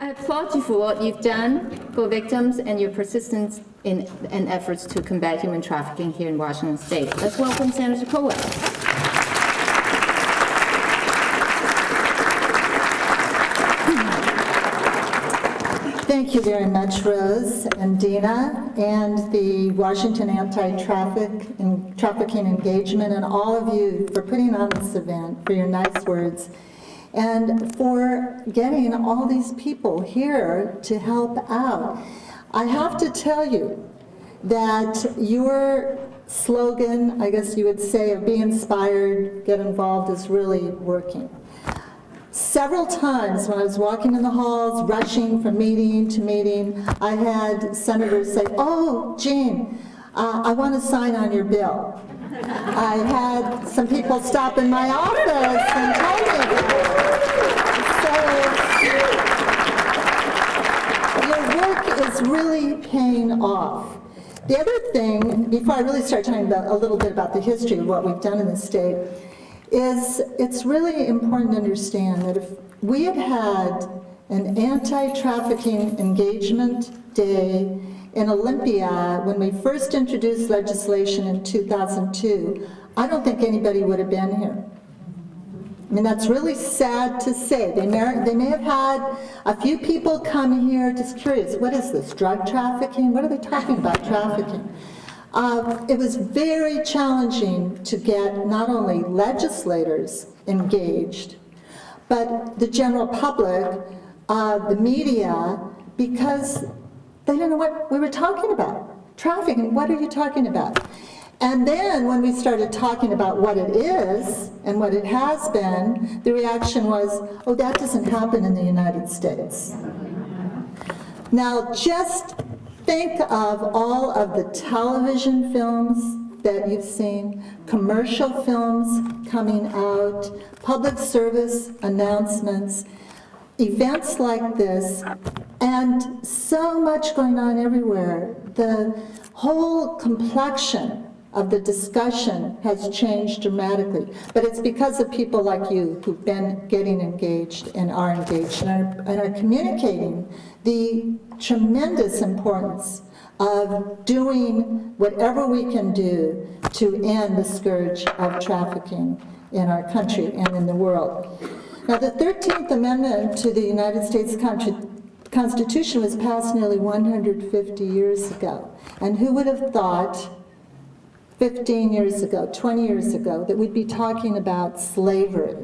I applaud you for what you've done for victims and your persistence in efforts to combat human trafficking here in Washington State. Let's welcome Senator Kohl-Welles. Thank you very much, Rose and Dina, and the Washington Anti-Trafficking Engagement, and all of you for putting on this event, for your nice words, and for getting all these people here to help out. I have to tell you that your slogan, I guess you would say, of be inspired, get involved, is really working. Several times when I was walking in the halls, rushing from meeting to meeting, I had senators say, "Oh, Jean, I want to sign on your bill." I had some people stop in my office and tell me about it. So your work is really paying off. The other thing, before I really start talking about a little bit about the history of what we've done in the state, is it's really important to understand that if we had had an anti-trafficking engagement day in Olympia when we first introduced legislation in 2002, I don't think anybody would have been here. I mean, that's really sad to say. They may have had a few people come here just curious, what is this, drug trafficking? What are they talking about, trafficking? It was very challenging to get not only legislators engaged, but the general public, the media, because they didn't know what we were talking about. Trafficking, what are you talking about? And then when we started talking about what it is and what it has been, the reaction was, oh, that doesn't happen in the United States. Now, just think of all of the television films that you've seen, commercial films coming out, public service announcements, events like this, and so much going on everywhere. The whole complexion of the discussion has changed dramatically, but it's because of people like you who've been getting engaged and are engaged and are communicating the tremendous importance of doing whatever we can do to end the scourge of trafficking in our country and in the world. Now, the 13th Amendment to the United States Constitution was passed nearly 150 years ago. And who would have thought 15 years ago, 20 years ago, that we'd be talking about slavery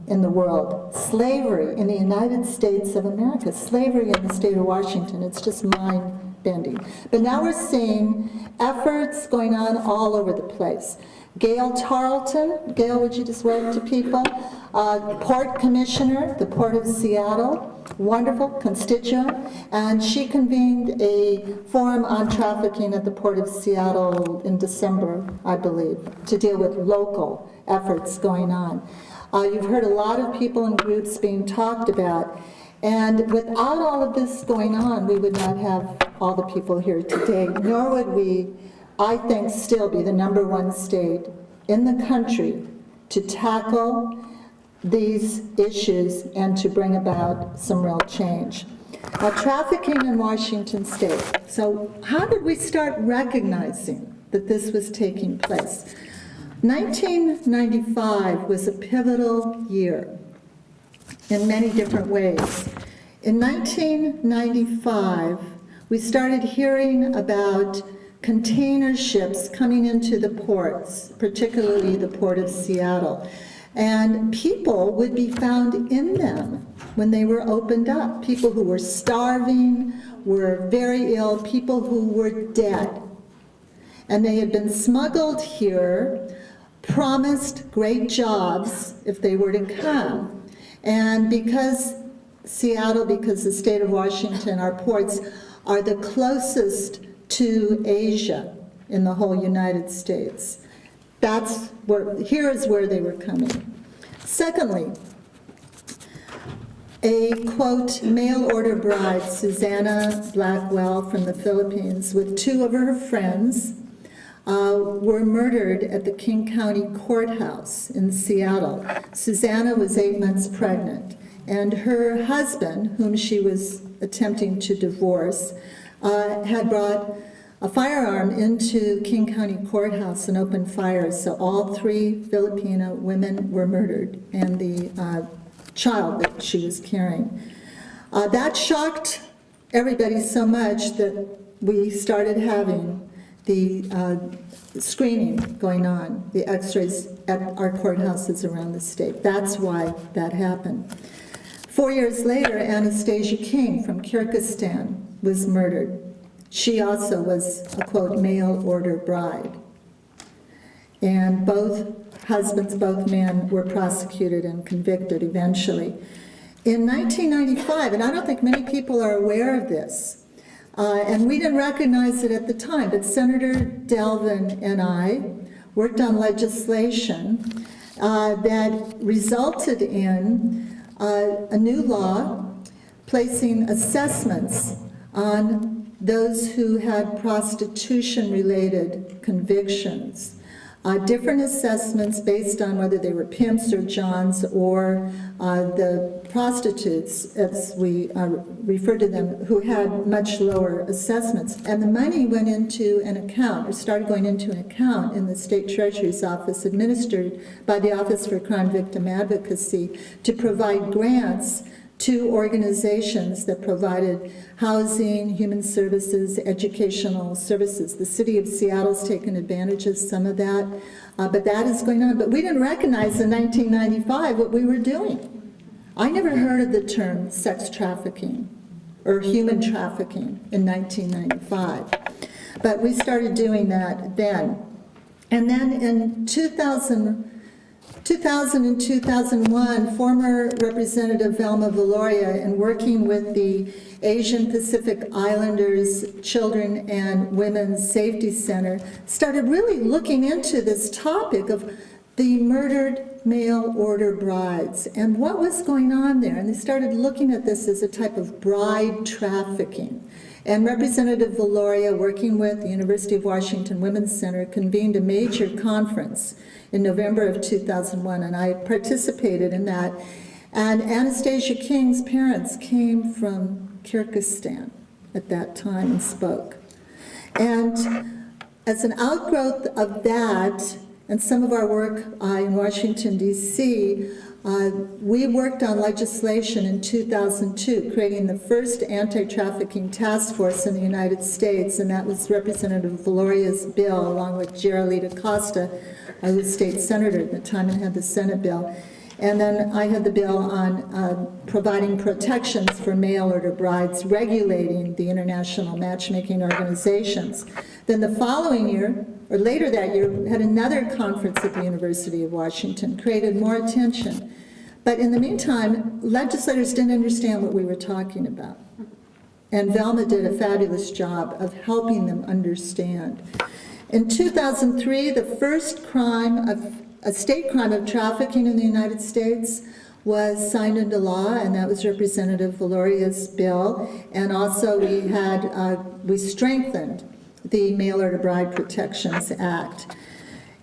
in the world, slavery in the United States of America, slavery in the state of Washington. It's just mind-bending. But now we're seeing efforts going on all over the place. Gail Tarleton, Gail, would you just wave to people? Port Commissioner, the Port of Seattle, wonderful constituent, and she convened a forum on trafficking at the Port of Seattle in December, I believe, to deal with local efforts going on. You've heard a lot of people and groups being talked about, and without all of this going on, we would not have all the people here today, nor would we, I think, still be the #1 state in the country to tackle these issues and to bring about some real change. Now, trafficking in Washington State. So how did we start recognizing that this was taking place? 1995 was a pivotal year in many different ways. In 1995, we started hearing about container ships coming into the ports, particularly the Port of Seattle. And people would be found in them when they were opened up. People who were starving, were very ill, people who were dead. And they had been smuggled here, promised great jobs if they were to come. And because Seattle, because the state of Washington, our ports are the closest to Asia in the whole United States. Here is where they were coming. Secondly, a, quote, mail-order bride, Susanna Blackwell from the Philippines, with 2 of her friends, were murdered at the King County Courthouse in Seattle. Susanna was 8 months pregnant, and her husband, whom she was attempting to divorce, had brought a firearm into King County Courthouse and opened fire. So all 3 Filipino women were murdered, and the child that she was carrying. That shocked everybody so much that we started having the screening going on, the x-rays at our courthouses around the state. That's why that happened. 4 years later, Anastasia King from Kyrgyzstan was murdered. She also was a, quote, mail order bride. And both husbands, both men, were prosecuted and convicted eventually. In 1995, and I don't think many people are aware of this, and we didn't recognize it at the time, but Senator Delvin and I worked on legislation that resulted in a new law placing assessments on those who had prostitution-related convictions. Different assessments based on whether they were pimps or johns or the prostitutes, as we refer to them, who had much lower assessments. And the money went into an account, or started going into an account in the State Treasury's office, administered by the Office for Crime Victim Advocacy, to provide grants to organizations that provided housing, human services, educational services. The city of Seattle's taken advantage of some of that, but that is going on. But we didn't recognize in 1995 what we were doing. I never heard of the term sex trafficking or human trafficking in 1995, but we started doing that then. And then in 2000 and 2001, former Representative Velma Valoria, in working with the Asian Pacific Islanders Children and Women's Safety Center, started really looking into this topic of the murdered mail order brides and what was going on there. And they started looking at this as a type of bride trafficking. And Representative Valoria, working with the University of Washington Women's Center, convened a major conference in November of 2001, and I participated in that. And Anastasia King's parents came from Kyrgyzstan at that time and spoke. And as an outgrowth of that, and some of our work in Washington, D.C., we worked on legislation in 2002, creating the first anti-trafficking task force in the United States, and that was Representative Valoria's bill, along with Geraldita Costa, who was state senator at the time and had the Senate bill. And then I had the bill on providing protections for mail order brides, regulating the international matchmaking organizations. Then the following year, or later that year, we had another conference at the University of Washington, created more attention. But in the meantime, legislators didn't understand what we were talking about. And Velma did a fabulous job of helping them understand. In 2003, the first a state crime of trafficking in the United States was signed into law, and that was Representative Valoria's bill. And also we strengthened the Mail Order Bride Protections Act.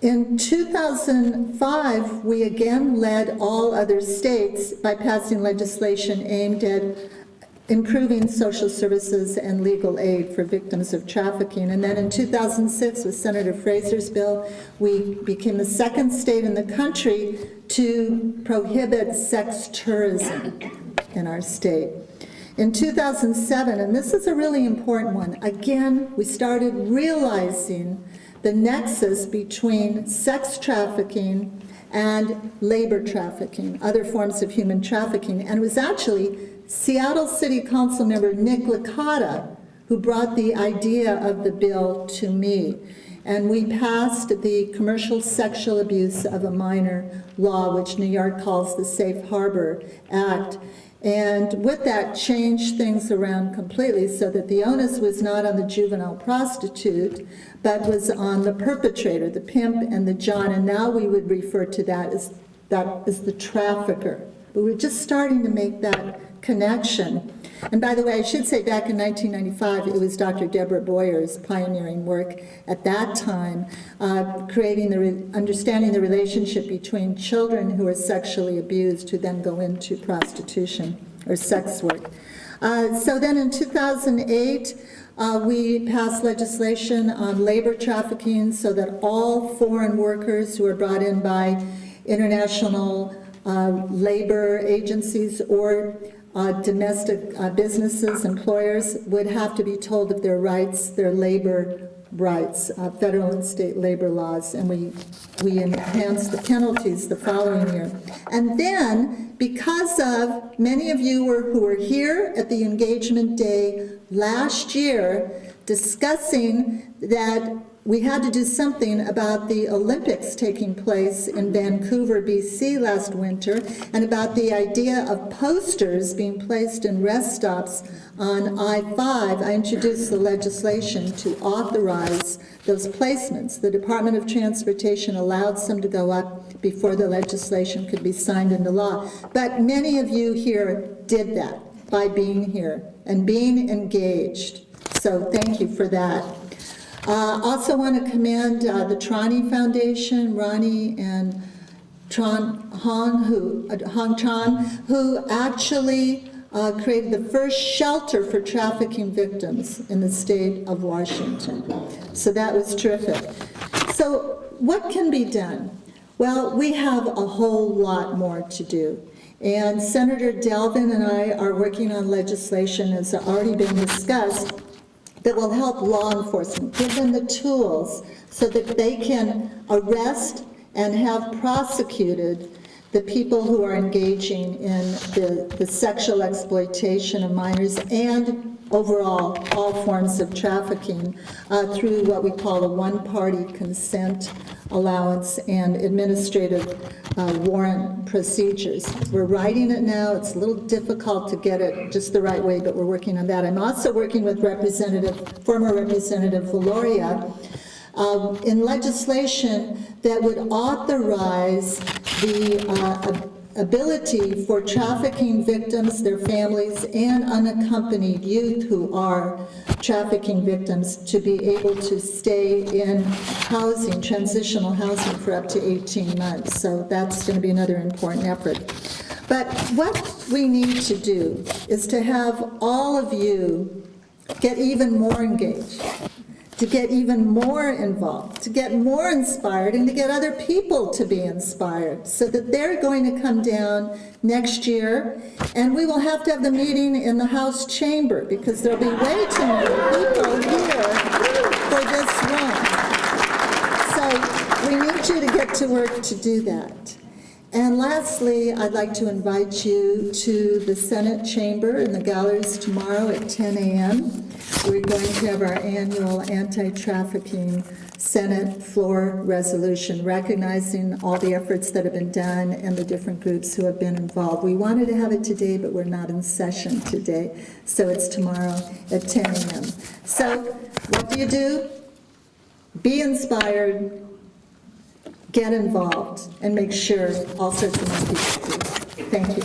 In 2005, we again led all other states by passing legislation aimed at improving social services and legal aid for victims of trafficking. And then in 2006, with Senator Fraser's bill, we became the second state in the country to prohibit sex tourism in our state. In 2007, and this is a really important one, again, we started realizing the nexus between sex trafficking and labor trafficking, other forms of human trafficking. And it was actually Seattle City Council member Nick Licata who brought the idea of the bill to me. And we passed the Commercial Sexual Abuse of a Minor law, which New York calls the Safe Harbor Act. And with that, changed things around completely so that the onus was not on the juvenile prostitute, but was on the perpetrator, the pimp and the john. And now we would refer to that as the trafficker. But we're just starting to make that connection. And by the way, I should say back in 1995, it was Dr. Deborah Boyer's pioneering work at that time, understanding the relationship between children who are sexually abused who then go into prostitution or sex work. So then in 2008, we passed legislation on labor trafficking so that all foreign workers who are brought in by international labor agencies or domestic businesses, employers, would have to be told of their rights, their labor rights, federal and state labor laws, and we enhanced the penalties the following year. And then, because of many of you who were here at the engagement day last year discussing that we had to do something about the Olympics taking place in Vancouver, BC last winter, and about the idea of posters being placed in rest stops on I-5, I introduced the legislation to authorize those placements. The Department of Transportation allowed some to go up before the legislation could be signed into law. But many of you here did that by being here and being engaged. So thank you for that. Also want to commend the Trani Foundation, Ronnie and Hong Tran, who actually created the first shelter for trafficking victims in the state of Washington. So that was terrific. So what can be done? Well, we have a whole lot more to do. And Senator Delvin and I are working on legislation, as already been discussed, that will help law enforcement, give them the tools so that they can arrest and have prosecuted the people who are engaging in the sexual exploitation of minors and overall all forms of trafficking through what we call a one-party consent allowance and administrative warrant procedures. We're writing it now. It's a little difficult to get it just the right way, but we're working on that. I'm also working with former Representative Valoria in legislation that would authorize the ability for trafficking victims, their families, and unaccompanied youth who are trafficking victims to be able to stay in housing, transitional housing, for up to 18 months. So that's going to be another important effort. But what we need to do is to have all of you get even more engaged, to get even more involved, to get more inspired, and to get other people to be inspired so that they're going to come down next year, and we will have to have the meeting in the House chamber because there'll be way too many people here for this room. So we need you to get to work to do that. And lastly, I'd like to invite you to the Senate chamber in the galleries tomorrow at 10 a.m. We're going to have our annual Anti-Trafficking Senate floor resolution, recognizing all the efforts that have been done and the different groups who have been involved. We wanted to have it today, but we're not in session today, so it's tomorrow at 10 a.m. So what do? Be inspired, get involved, and make sure all sorts of more people do. Thank you.